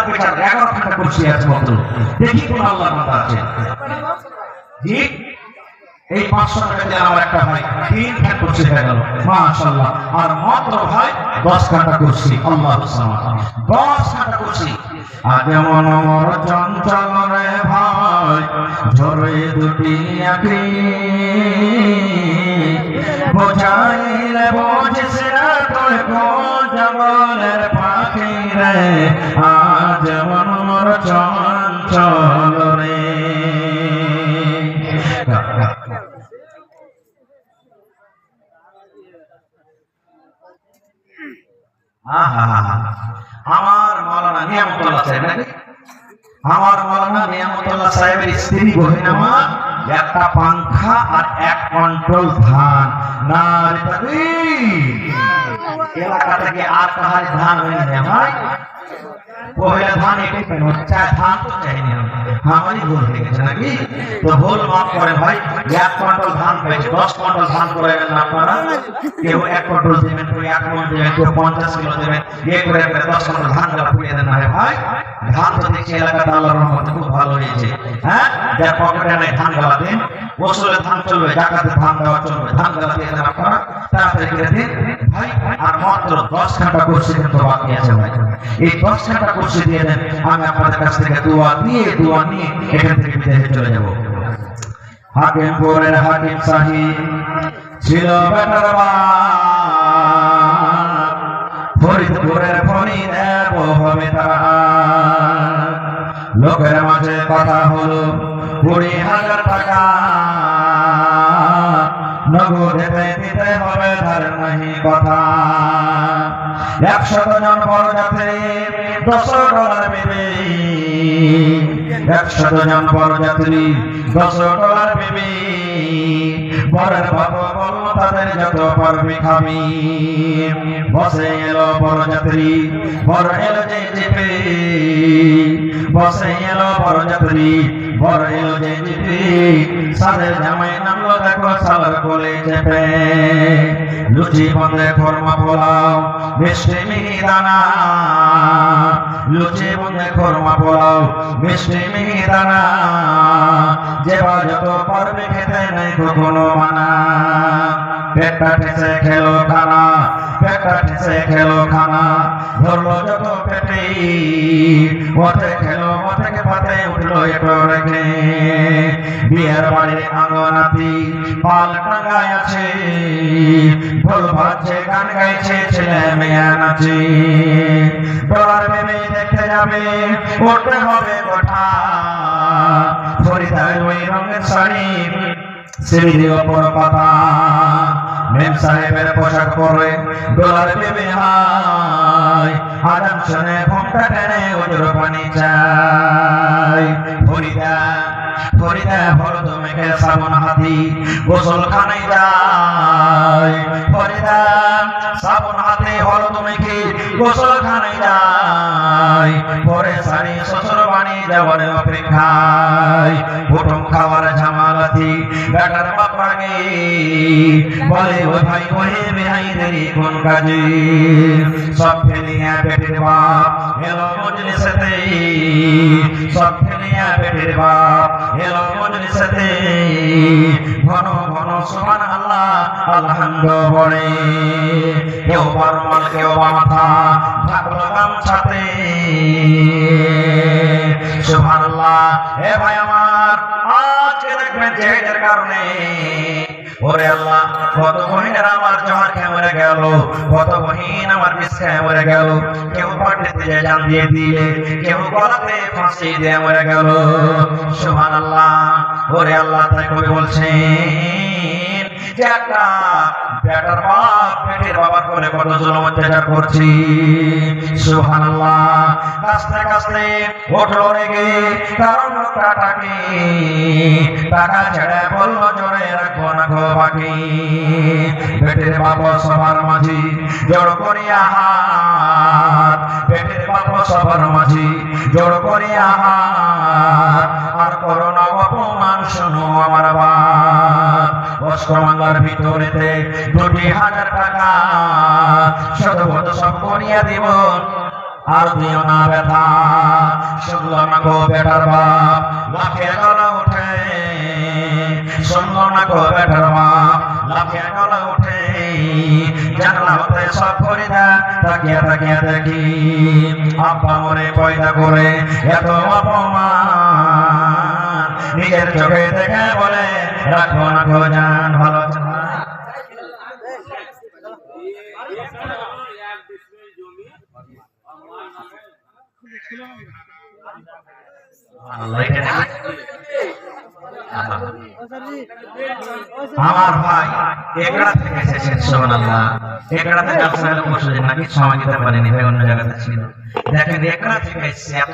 পেছার 11 খানা কুরসি আছে মাত্র। দেখি কোন আল্লাহর বান্দা আছে। জি এই 500 টাকা দিয়ে আমার একটা ভাই 3 খানা কুরসি হয়ে গেল মাশাআল্লাহ। আর মাত্র ভাই 10 খানা কুরসি। আল্লাহু সুবহান 10 খানা কুরসি। আগে মন মোর চঞ্চল রে ভাই ঝরে দুটি আঁখি বোঝাইলে বোঝিস না তোর জবলের পাখি রে। আজ মন মোর চঞ্চল রে। আমার মাওলানা নিয়ামতুল্লাহ সাহেব নাকি আমার মাওলানা নিয়ামতুল্লাহ সাহেবের স্ত্রী গহিনামা একটা পাংখা আর এক কন্ট্রোল ধান নারী এলাকা থেকে আর কাহার ধান হয়ে না ভাই পহেলা ধান এটাই পেন হচ্ছে ধান তো চাইনি আমারই ভুল হয়ে গেছে নাকি। তো ভুল মাফ করে ভাই। 1 কুইন্টাল ধান পেয়েছে 10 কুইন্টাল ধান করে গেলেন আপনারা। কেউ 1 কুইন্টাল দেবেন, কেউ 1 মণ দেবেন, কেউ 50 কিলো দেবেন। এ করে 10 কুইন্টাল ধান গুলা ফুরিয়ে দেন না ভাই। ধান তো দেখছি এলাকাতে আল্লাহর রহমতে খুব ভালো হয়েছে। হ্যাঁ যার পকেটে নেই ধান গুলা দিন। ওসলে ধান চলবে, জাকাতে ধান দেওয়া চলবে। ধান গুলা দিয়ে দেন আপনারা তাড়াতাড়ি করে দিন ভাই। আর মাত্র 10 ঘন্টা কুরসি কিন্তু বাকি আছে ভাই। এই 10 ঘন্টা কুরসি দিয়ে দেন। আমি আপনাদের কাছ থেকে দোয়া নিয়ে এখান থেকে বিদেশে চলে যাব। হাকিমপুরের হাকিম সাহিব ছিল বেটার বাপ, ফরিদপুরের ফরিদ হবে তারা। লোকের মাঝে কথা হলো 20,000 টাকা নগদে দিতে হবে, ধার নাহি কথা। 100 জন বরযাত্রী $10 পেবে। 100 জন বরযাত্রী $10 পেবে। বরের বাবা বলল তাদের যত পারবি খাবি। বসে এলো বরযাত্রী, বর এলো যে চেপে। বসে এলো বরযাত্রী, বর এলো যে চেপে। সাদের জামাই নামলো দেখো সালার কোলে চেপে। লুচি বন্ধে খরমা পোলাও মিষ্টি মিহিদানা। লুচি বন্ধে খরমা পোলাও মিষ্টি মিহিদানা। যেবা যত পারবে খেতে নেই কখনো মানা। পেটটা ঠেসে খেলো খানা, পেটটা ঠেসে খেলো খানা। ধরলো যত পেটে ওতে খেলো ওতে পাতে উঠলো একটু রেখে। বিয়ের বাড়ির আঙ্গনাতি পাল টাঙ্গায় আছে। ঢোল বাজছে গান গাইছে ছেলে মেয়ে নাচে। ডলার ভেবে দেখতে যাবে উঠতে হবে কোঠা। ফরিদার ওই রঙের শাড়ি সিঁড়ির ওপর পাতা। মেম সাহেবের পোশাক পরে ডলার ভেবে হাই। আজান শুনে ঘুমটা টেনে ওজোর পানি চাই। ফরিদা ফরিদা বলো তোমাকে সাবন হাতি গোসল খানাই যায়। ফরিদা সাবন হাতে হলো তুমি কি গোসল খানাই যায়। পরে শাড়ি শ্বশুর বাড়ি যাওয়ার অপেক্ষায়। কুটুম খাওয়ার ঝামালাতি বেটার বাপ রাগে বলে ও ভাই ওহে বেহাই দেরি কোন কাজে। সব ফেলিয়া পেটের বাপ এলো মজলিসেতে। সব ফেলিয়া পেটের বাপ এলো মজলিসেতে। ঘন ঘন সুবহানাল্লাহ আলহামদু বলে। কেউ বরমাল কেউ মাথা ঢাকলো গামছাতে। সুবহানাল্লাহ। হে ভাই আমার আজকে দেখবেন জেহেদের কারণে ওরে আল্লাহ কত বহিনের আমার জহর খেয়ে মরে গেল, কত বহিন আমার বিষ খেয়ে মরে গেল। কেউ পাটিতে জান দিয়ে দিলে, কেউ গলাতে ফাঁসি দিয়ে মরে গেল। সুবহানাল্লাহ। ওরে আল্লাহ তাই কবি বলছেন যে একটা বেটার বাপ পেটের বাবার করে কত জুলুম অত্যাচার করছি। সুবহানাল্লাহ। কাস্তে কাস্তে উঠলো রেগে কারণ টাকাকে। টাকা ছেড়ে বললো জোরে রাখবো না গো বাকি। পেটের বাপ সবার মাঝি জড় করিয়া হাত। পেটের বাপ সবার মাঝি জড় করিয়া হাত। আর করোনা অপমান শোনো আমার বাপ। অষ্টমাঙ্গার ভিতরেতে 2,000 টাকা শতবত সব করিয়া দিব। আর দিও না ব্যথা। শুনলো না গো বেটার বাপ লাফিয়ে গলা উঠে, শুনলো না গো বেটার বাপ লাফিয়ে গলা উঠে। জানলা হতে সব করে দা তাকিয়া তাকিয়া দেখি আব্বা মরে পয়দা করে এত অপমান। নিজের চোখে দেখে বলে রাখো না গো জান ভালো চান। আমার ভাই একড়া থেকে এসেছেন, সুবহানাল্লাহ। একড়াতে ব্যবসা হলে বসে নাকি সময় দিতে পারেনি, ভাই অন্য জায়গাতে ছিল। দেখেন একড়া থেকে এসেছে, এত